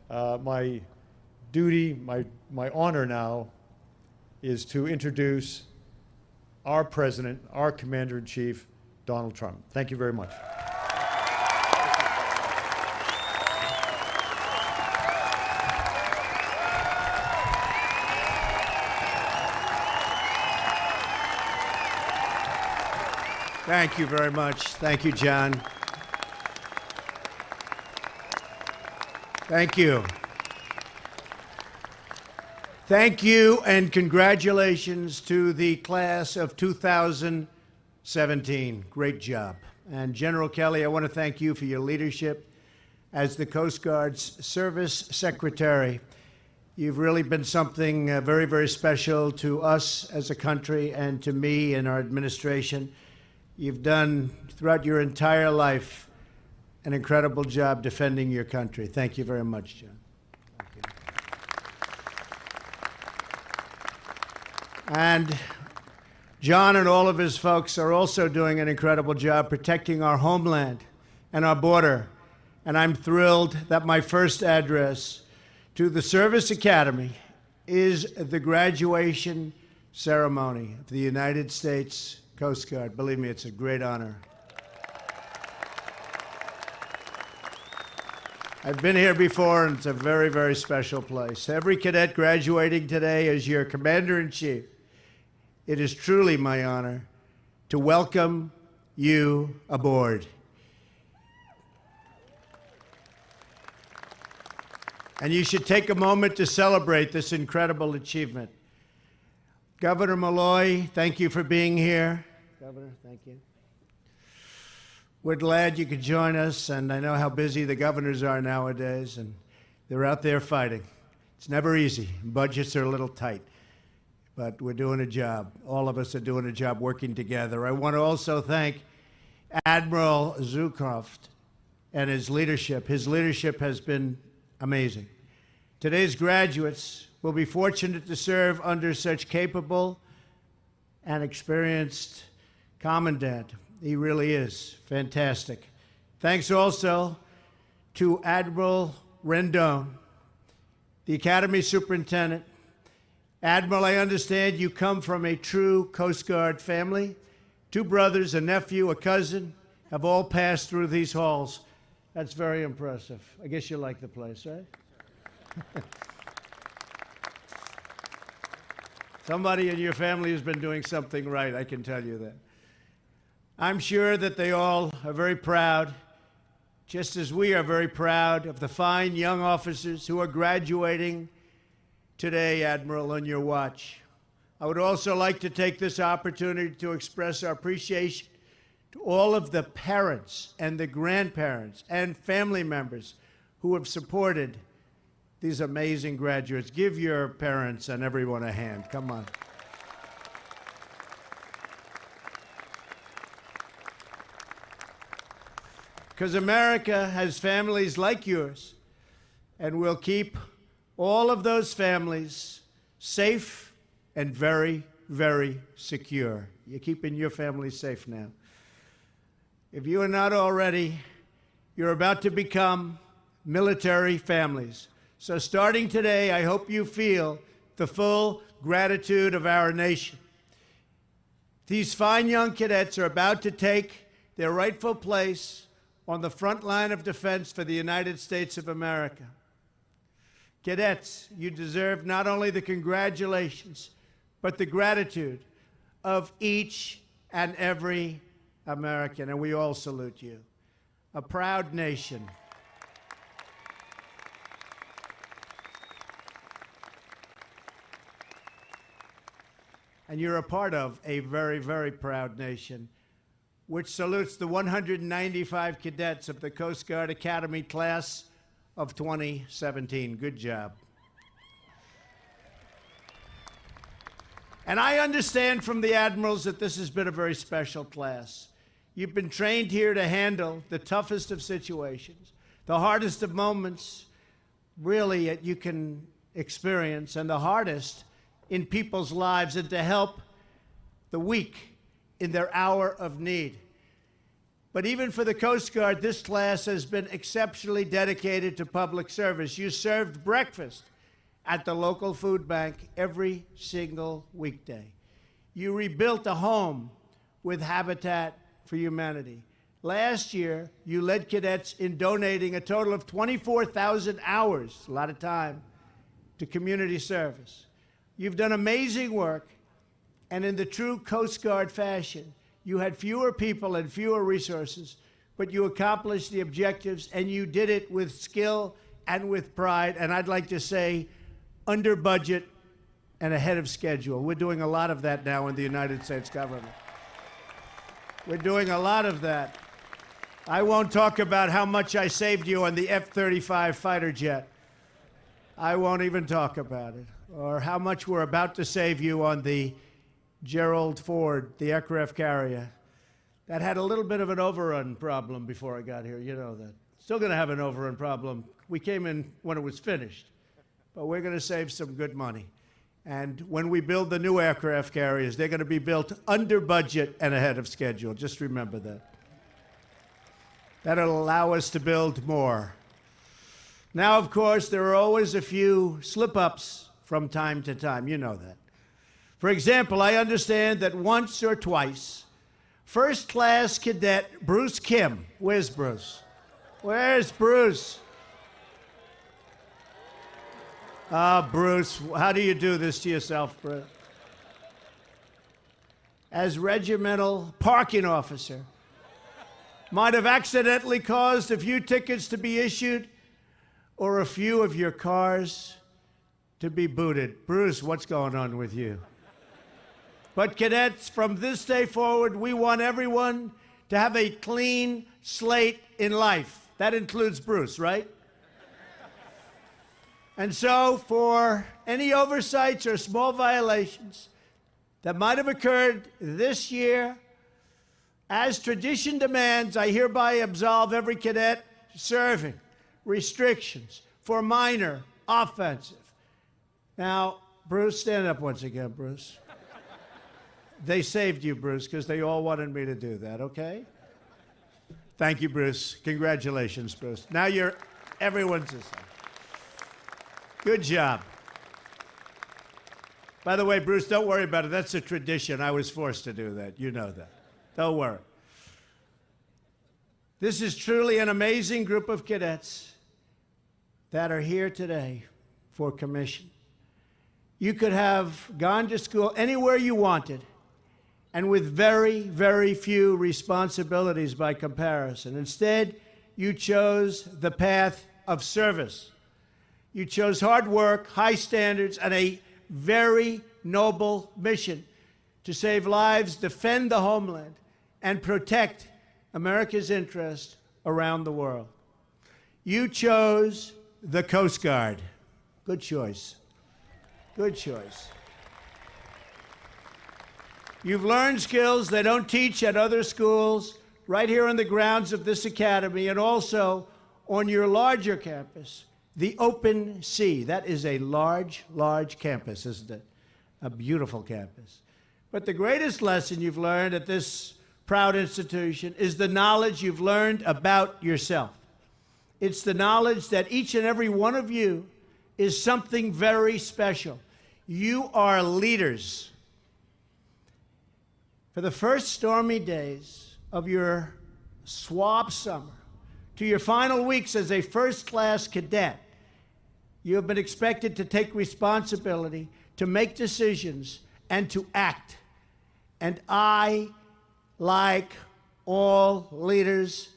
My duty, my honor now is to introduce our president, our commander-in-chief, Donald Trump. Thank you very much. Thank you very much. Thank you, John. Thank you. Thank you, and congratulations to the class of 2017. Great job. And General Kelly, I want to thank you for your leadership as the Coast Guard's Service Secretary. You've really been something very, very special to us as a country and to me and our administration. You've done, throughout your entire life, an incredible job defending your country. Thank you very much, John. Thank you. And John and all of his folks are also doing an incredible job protecting our homeland and our border. And I'm thrilled that my first address to the Service Academy is the graduation ceremony of the United States Coast Guard. Believe me, it's a great honor. I've been here before, and it's a very, very special place. Every cadet graduating today as your Commander-in-Chief, it is truly my honor to welcome you aboard. And you should take a moment to celebrate this incredible achievement. Governor Malloy, thank you for being here. Governor, thank you. We're glad you could join us, and I know how busy the governors are nowadays, and they're out there fighting. It's never easy. Budgets are a little tight, but we're doing a job. All of us are doing a job working together. I want to also thank Admiral Zukroft and his leadership. His leadership has been amazing. Today's graduates will be fortunate to serve under such capable and experienced commandant. He really is fantastic. Thanks also to Admiral Rendon, the Academy Superintendent. Admiral, I understand you come from a true Coast Guard family. 2 brothers, a nephew, a cousin, have all passed through these halls. That's very impressive. I guess you like the place, right? Somebody in your family has been doing something right, I can tell you that. I'm sure that they all are very proud, just as we are very proud of the fine young officers who are graduating today, Admiral, on your watch. I would also like to take this opportunity to express our appreciation to all of the parents and the grandparents and family members who have supported these amazing graduates. Give your parents and everyone a hand. Come on. Because America has families like yours, and we'll keep all of those families safe and very, very secure. You're keeping your family safe now. If you are not already, you're about to become military families. So starting today, I hope you feel the full gratitude of our nation. These fine young cadets are about to take their rightful place on the front line of defense for the United States of America. Cadets, you deserve not only the congratulations, but the gratitude of each and every American, and we all salute you. A proud nation. And you're a part of a very, very proud nation, which salutes the 195 cadets of the Coast Guard Academy class of 2017. Good job. And I understand from the admirals that this has been a very special class. You've been trained here to handle the toughest of situations, the hardest of moments, really, that you can experience, and the hardest in people's lives, and to help the weak in their hour of need. But even for the Coast Guard, this class has been exceptionally dedicated to public service. You served breakfast at the local food bank every single weekday. You rebuilt a home with Habitat for Humanity. Last year, you led cadets in donating a total of 24,000 hours, a lot of time, to community service. You've done amazing work, and in the true Coast Guard fashion, you had fewer people and fewer resources, but you accomplished the objectives, and you did it with skill and with pride, and I'd like to say under budget and ahead of schedule. We're doing a lot of that now in the United States government. We're doing a lot of that. I won't talk about how much I saved you on the F-35 fighter jet. I won't even talk about it. Or how much we're about to save you on the Gerald Ford, the aircraft carrier. That had a little bit of an overrun problem before I got here, you know that. Still going to have an overrun problem. We came in when it was finished. But we're going to save some good money. And when we build the new aircraft carriers, they're going to be built under budget and ahead of schedule. Just remember that. That'll allow us to build more. Now, of course, there are always a few slip-ups from time to time. You know that. For example, I understand that once or twice, first-class cadet Bruce Kim, where's Bruce? Where's Bruce? Ah, Bruce, how do you do this to yourself, Bruce? As regimental parking officer, might have accidentally caused a few tickets to be issued or a few of your cars to be booted. Bruce, what's going on with you? But cadets, from this day forward, we want everyone to have a clean slate in life. That includes Bruce, right? And so, for any oversights or small violations that might have occurred this year, as tradition demands, I hereby absolve every cadet serving restrictions for minor offensive. Now, Bruce, stand up once again, Bruce. They saved you, Bruce, because they all wanted me to do that, okay? Thank you, Bruce. Congratulations, Bruce. Now you're everyone's the same. Good job. By the way, Bruce, don't worry about it. That's a tradition. I was forced to do that. You know that. Don't worry. This is truly an amazing group of cadets that are here today for commission. You could have gone to school anywhere you wanted, and with very, very few responsibilities by comparison. Instead, you chose the path of service. You chose hard work, high standards, and a very noble mission to save lives, defend the homeland, and protect America's interest around the world. You chose the Coast Guard. Good choice. Good choice. You've learned skills they don't teach at other schools, right here on the grounds of this academy, and also on your larger campus, the Open Sea. That is a large, large campus, isn't it? A beautiful campus. But the greatest lesson you've learned at this proud institution is the knowledge you've learned about yourself. It's the knowledge that each and every one of you is something very special. You are leaders. For the first stormy days of your swab summer to your final weeks as a first-class cadet, you have been expected to take responsibility, to make decisions, and to act. And I, like all leaders,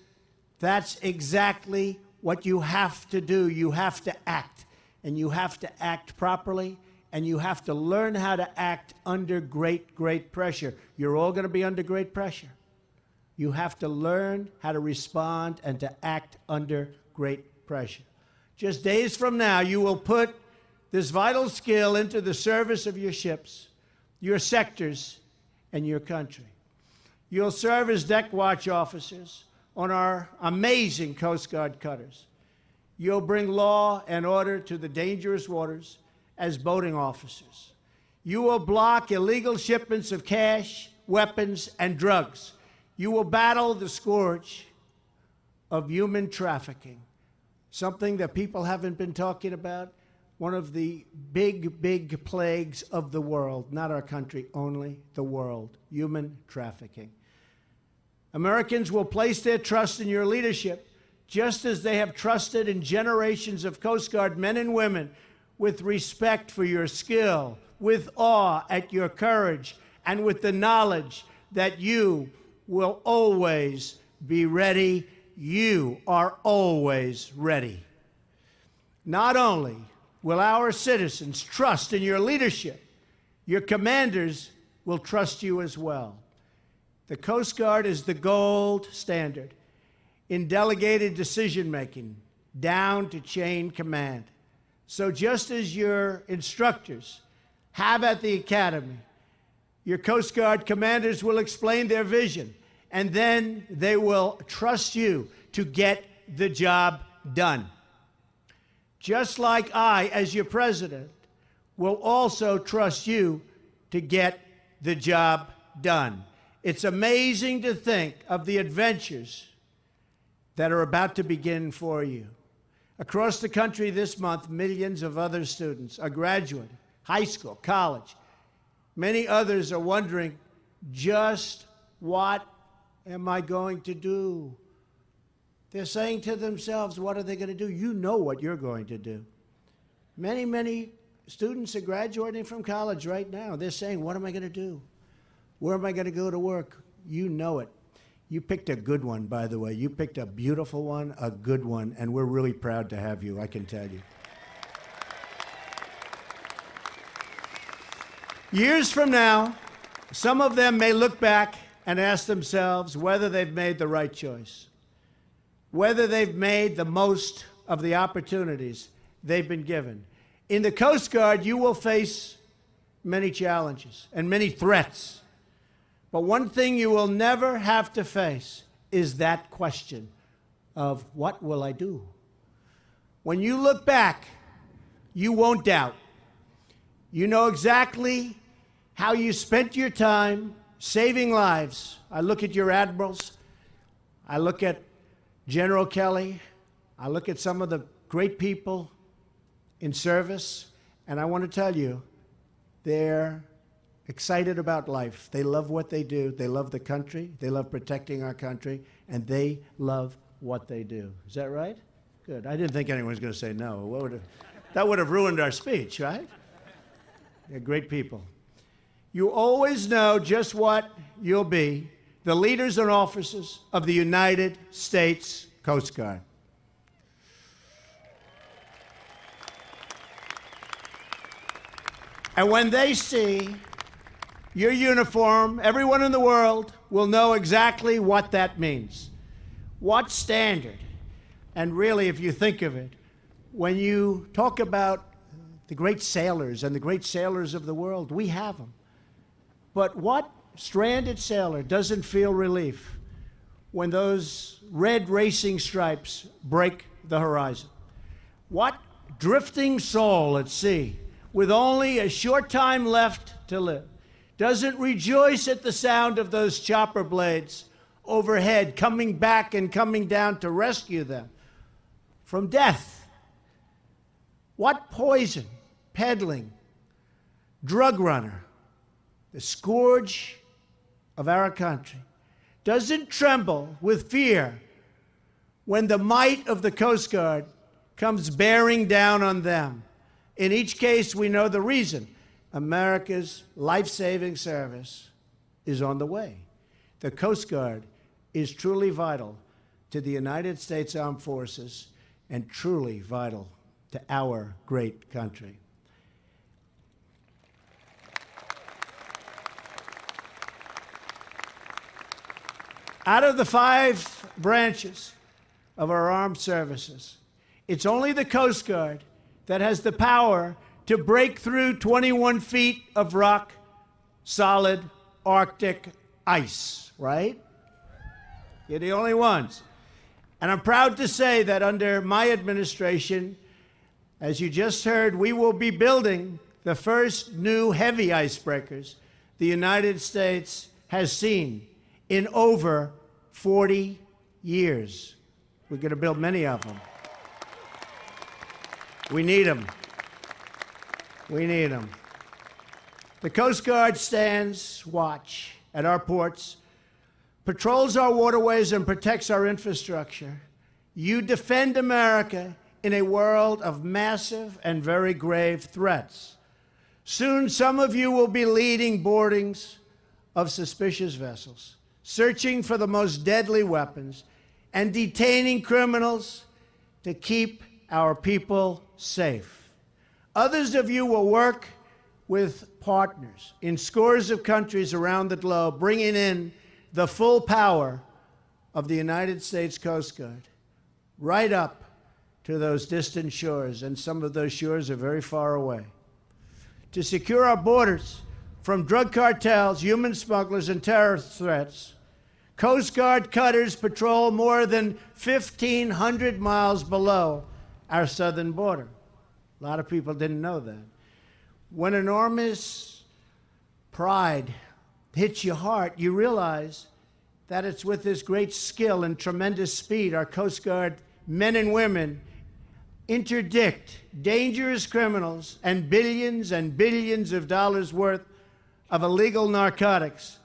that's exactly what you have to do. You have to act, and you have to act properly, and you have to learn how to act under great, great pressure. You're all going to be under great pressure. You have to learn how to respond and to act under great pressure. Just days from now, you will put this vital skill into the service of your ships, your sectors, and your country. You'll serve as deck watch officers on our amazing Coast Guard cutters. You'll bring law and order to the dangerous waters as boating officers. You will block illegal shipments of cash, weapons, and drugs. You will battle the scourge of human trafficking, something that people haven't been talking about. One of the big, big plagues of the world, not our country only, the world, human trafficking. Americans will place their trust in your leadership, just as they have trusted in generations of Coast Guard men and women, with respect for your skill, with awe at your courage, and with the knowledge that you will always be ready. You are always ready. Not only will our citizens trust in your leadership, your commanders will trust you as well. The Coast Guard is the gold standard in delegated decision-making, down to chain command. So just as your instructors have at the academy, your Coast Guard commanders will explain their vision, and then they will trust you to get the job done. Just like I, as your president, will also trust you to get the job done. It's amazing to think of the adventures that are about to begin for you. Across the country this month, millions of other students are graduating, high school, college. Many others are wondering, just what am I going to do? They're saying to themselves, what are they going to do? You know what you're going to do. Many, many students are graduating from college right now. They're saying, what am I going to do? Where am I going to go to work? You know it. You picked a good one, by the way. You picked a beautiful one, a good one, and we're really proud to have you, I can tell you. Years from now, some of them may look back and ask themselves whether they've made the right choice, whether they've made the most of the opportunities they've been given. In the Coast Guard, you will face many challenges and many threats. But one thing you will never have to face is that question of, what will I do? When you look back, you won't doubt. You know exactly how you spent your time saving lives. I look at your admirals. I look at General Kelly. I look at some of the great people in service, and I want to tell you, they're excited about life. They love what they do. They love the country. They love protecting our country, and they love what they do. Is that right? Good. I didn't think anyone was going to say no. That would have ruined our speech, right? They're great people. You always know just what you'll be, the leaders and officers of the United States Coast Guard. And when they see your uniform, everyone in the world will know exactly what that means. What standard? And really, if you think of it, when you talk about the great sailors and the great sailors of the world, we have them. But what stranded sailor doesn't feel relief when those red racing stripes break the horizon? What drifting soul at sea, with only a short time left to live, doesn't rejoice at the sound of those chopper blades overhead coming back and coming down to rescue them from death? What poison peddling drug runner, the scourge of our country, doesn't tremble with fear when the might of the Coast Guard comes bearing down on them? In each case, we know the reason. America's life-saving service is on the way. The Coast Guard is truly vital to the United States Armed Forces and truly vital to our great country. Out of the 5 branches of our armed services, it's only the Coast Guard that has the power to break through 21 feet of rock, solid Arctic ice, right? You're the only ones. And I'm proud to say that under my administration, as you just heard, we will be building the first new heavy icebreakers the United States has seen in over 40 years. We're going to build many of them. We need them. We need them. The Coast Guard stands watch at our ports, patrols our waterways, and protects our infrastructure. You defend America in a world of massive and very grave threats. Soon, some of you will be leading boardings of suspicious vessels, searching for the most deadly weapons, and detaining criminals to keep our people safe. Others of you will work with partners in scores of countries around the globe, bringing in the full power of the United States Coast Guard right up to those distant shores, and some of those shores are very far away. To secure our borders from drug cartels, human smugglers, and terrorist threats, Coast Guard cutters patrol more than 1,500 miles below our southern border. A lot of people didn't know that. When enormous pride hits your heart, you realize that it's with this great skill and tremendous speed our Coast Guard men and women interdict dangerous criminals and billions of dollars worth of illegal narcotics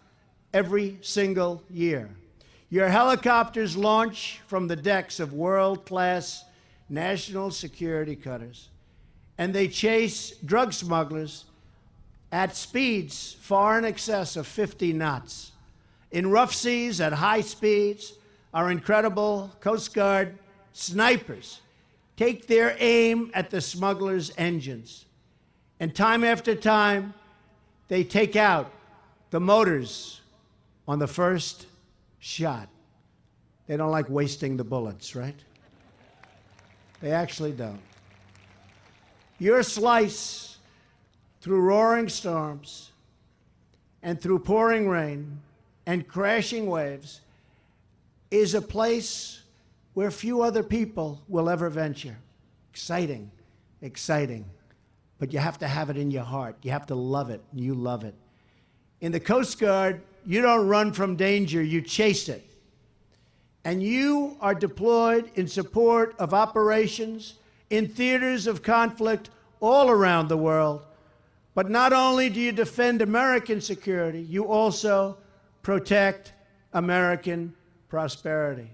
every single year. Your helicopters launch from the decks of world-class national security cutters, and they chase drug smugglers at speeds far in excess of 50 knots. In rough seas, at high speeds, our incredible Coast Guard snipers take their aim at the smugglers' engines. And time after time, they take out the motors on the first shot. They don't like wasting the bullets, right? They actually don't. Your slice through roaring storms and through pouring rain and crashing waves is a place where few other people will ever venture. Exciting, exciting. But you have to have it in your heart. You have to love it, and you love it. In the Coast Guard, you don't run from danger, you chase it. And you are deployed in support of operations in theaters of conflict all around the world. But not only do you defend American security, you also protect American prosperity.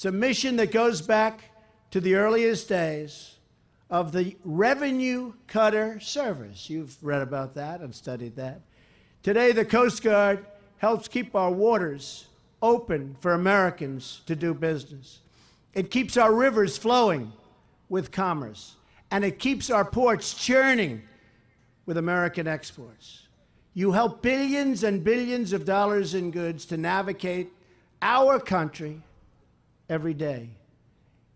It's a mission that goes back to the earliest days of the revenue cutter service. You've read about that and studied that. Today, the Coast Guard helps keep our waters open for Americans to do business. It keeps our rivers flowing with commerce, and it keeps our ports churning with American exports. You help billions and billions of dollars in goods to navigate our country every day.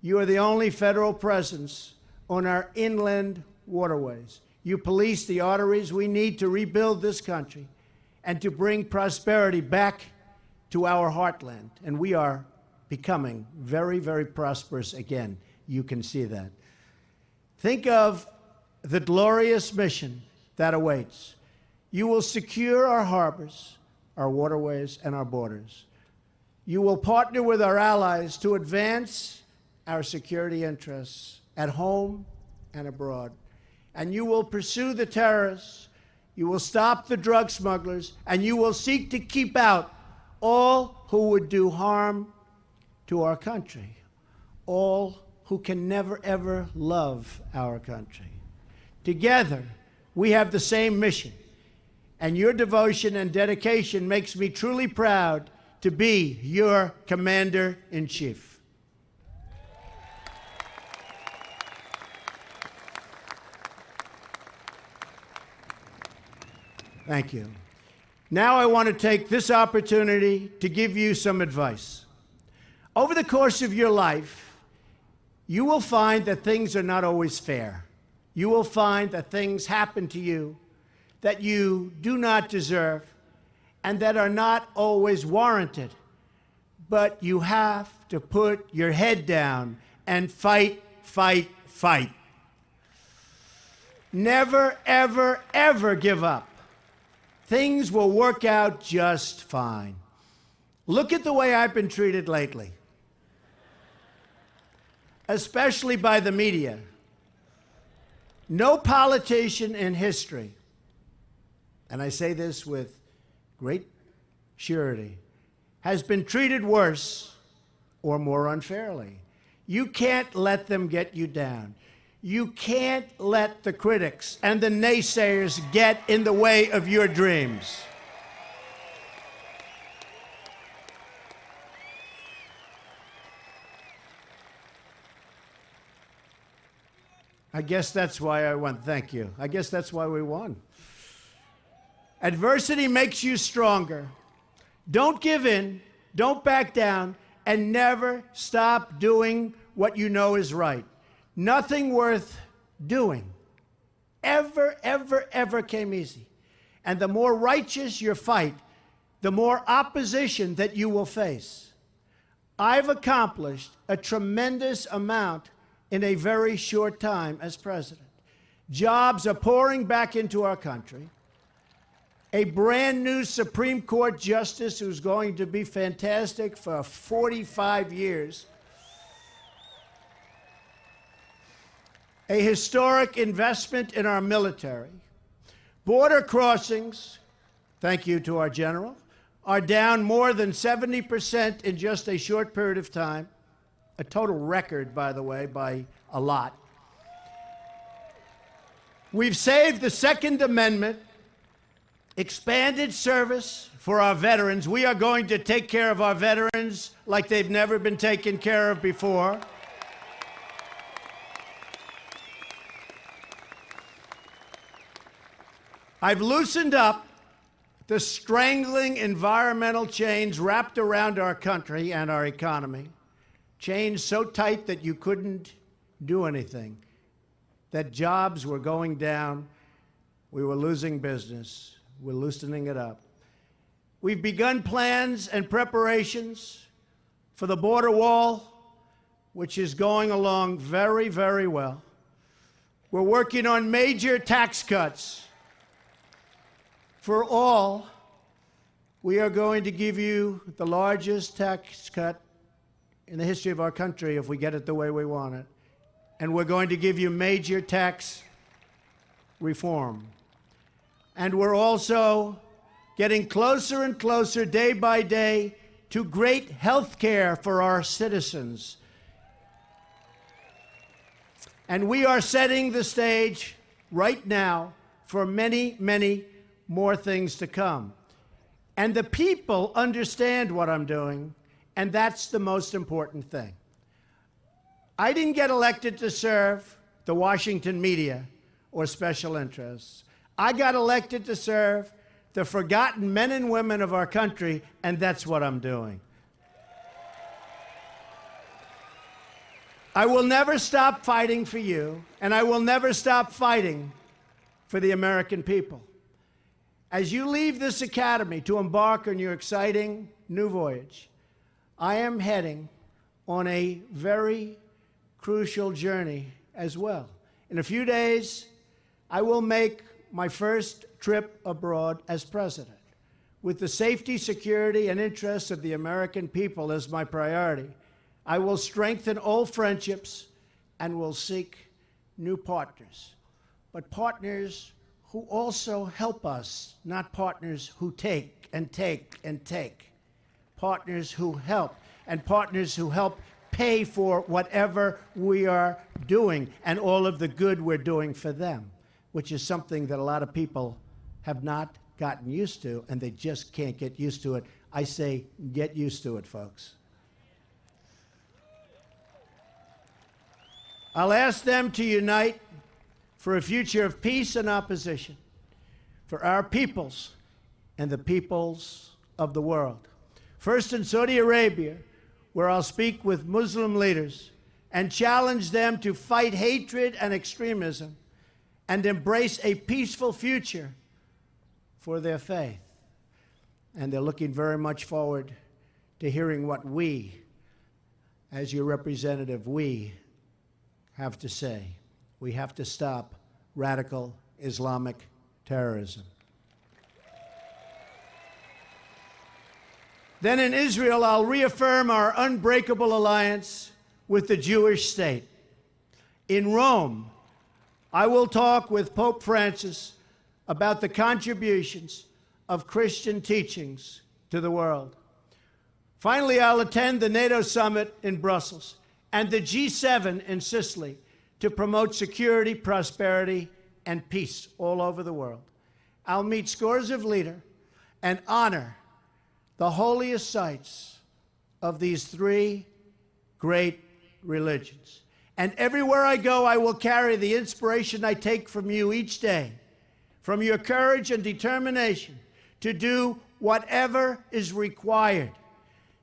You are the only federal presence on our inland waterways. You police the arteries we need to rebuild this country and to bring prosperity back to our heartland. And we are becoming very, very prosperous again. You can see that. Think of the glorious mission that awaits. You will secure our harbors, our waterways, and our borders. You will partner with our allies to advance our security interests at home and abroad. And you will pursue the terrorists, you will stop the drug smugglers, and you will seek to keep out all who would do harm to our country, all who can never, ever love our country. Together, we have the same mission, and your devotion and dedication makes me truly proud to be your Commander-in-Chief. Thank you. Now I want to take this opportunity to give you some advice. Over the course of your life, you will find that things are not always fair. You will find that things happen to you that you do not deserve and that are not always warranted. But you have to put your head down and fight, fight, fight. Never, ever, ever give up. Things will work out just fine. Look at the way I've been treated lately, especially by the media. No politician in history, and I say this with great surety, has been treated worse or more unfairly. You can't let them get you down. You can't let the critics and the naysayers get in the way of your dreams. I guess that's why I won. Thank you. I guess that's why we won. Adversity makes you stronger. Don't give in, don't back down, and never stop doing what you know is right. Nothing worth doing ever came easy. And the more righteous your fight, the more opposition that you will face. I've accomplished a tremendous amount in a very short time as president. Jobs are pouring back into our country. A brand new Supreme Court justice who's going to be fantastic for 45 years. A historic investment in our military. Border crossings, thank you to our general, are down more than 70% in just a short period of time. A total record, by the way, by a lot. We've saved the Second Amendment, expanded service for our veterans. We are going to take care of our veterans like they've never been taken care of before. I've loosened up the strangling environmental chains wrapped around our country and our economy. Chains so tight that you couldn't do anything, that jobs were going down, we were losing business, we're loosening it up. We've begun plans and preparations for the border wall, which is going along very, very well. We're working on major tax cuts. For all, we are going to give you the largest tax cut in the history of our country if we get it the way we want it. And we're going to give you major tax reform. And we're also getting closer and closer day by day to great health care for our citizens. And we are setting the stage right now for many, many more things to come. And the people understand what I'm doing, and that's the most important thing. I didn't get elected to serve the Washington media or special interests. I got elected to serve the forgotten men and women of our country, and that's what I'm doing. I will never stop fighting for you, and I will never stop fighting for the American people. As you leave this academy to embark on your exciting new voyage, I am heading on a very crucial journey as well. In a few days, I will make my first trip abroad as president, with the safety, security, and interests of the American people as my priority. I will strengthen old friendships and will seek new partners, but partners who also help us, not partners who take and take and take. Partners who help, and partners who help pay for whatever we are doing and all of the good we're doing for them, which is something that a lot of people have not gotten used to, and they just can't get used to it. I say, get used to it, folks. I'll ask them to unite for a future of peace and opposition, for our peoples and the peoples of the world. First in Saudi Arabia, where I'll speak with Muslim leaders and challenge them to fight hatred and extremism and embrace a peaceful future for their faith. And they're looking very much forward to hearing what we, as your representative, we have to say. We have to stop radical Islamic terrorism. Then in Israel, I'll reaffirm our unbreakable alliance with the Jewish state. In Rome, I will talk with Pope Francis about the contributions of Christian teachings to the world. Finally, I'll attend the NATO summit in Brussels and the G7 in Sicily to promote security, prosperity, and peace all over the world. I'll meet scores of leaders and honor the holiest sites of these three great religions. And everywhere I go, I will carry the inspiration I take from you each day, from your courage and determination to do whatever is required.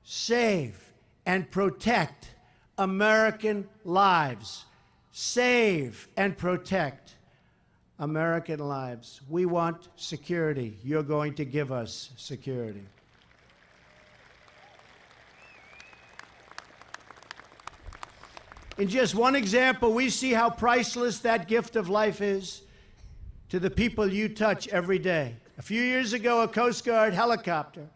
Save and protect American lives. Save and protect American lives. We want security. You're going to give us security. In just one example, we see how priceless that gift of life is to the people you touch every day. A few years ago, a Coast Guard helicopter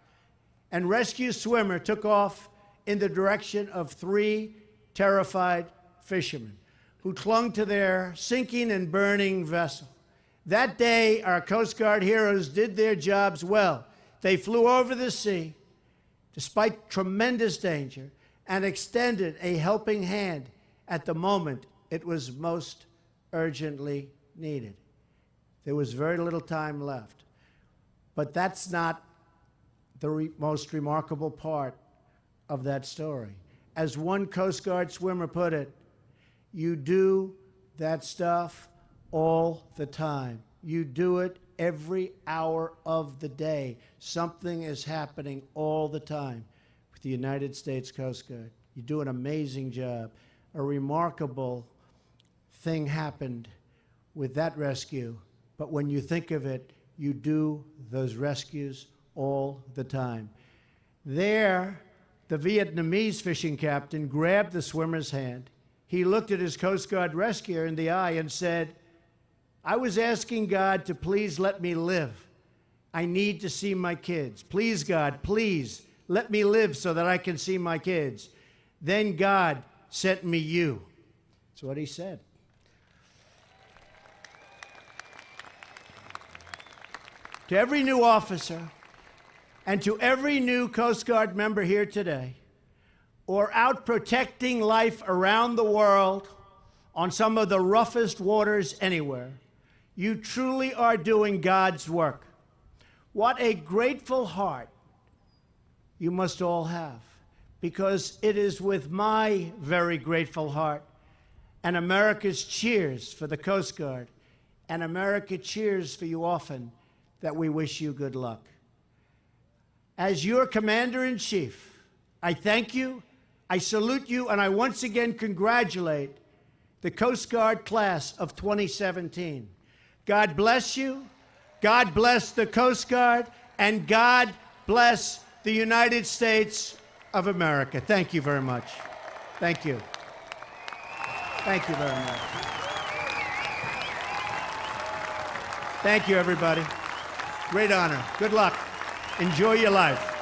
and rescue swimmer took off in the direction of 3 terrified fishermen who clung to their sinking and burning vessel. That day, our Coast Guard heroes did their jobs well. They flew over the sea, despite tremendous danger, and extended a helping hand at the moment it was most urgently needed. There was very little time left. But that's not the most remarkable part of that story. As one Coast Guard swimmer put it, you do that stuff all the time. You do it every hour of the day. Something is happening all the time with the United States Coast Guard. You do an amazing job. A remarkable thing happened with that rescue, but when you think of it, you do those rescues all the time. There, the Vietnamese fishing captain grabbed the swimmer's hand. He looked at his Coast Guard rescuer in the eye and said, "I was asking God to please let me live. I need to see my kids. Please, God, please let me live so that I can see my kids. Then God sent me you." That's what he said. To every new officer and to every new Coast Guard member here today, or out protecting life around the world on some of the roughest waters anywhere, you truly are doing God's work. What a grateful heart you must all have, because it is with my very grateful heart and America's cheers for the Coast Guard and America cheers for you often that we wish you good luck. As your Commander-in-Chief, I thank you, I salute you, and I once again congratulate the Coast Guard class of 2017. God bless you, God bless the Coast Guard, and God bless the United States of America. Thank you very much. Thank you. Thank you very much. Thank you, everybody. Great honor. Good luck. Enjoy your life.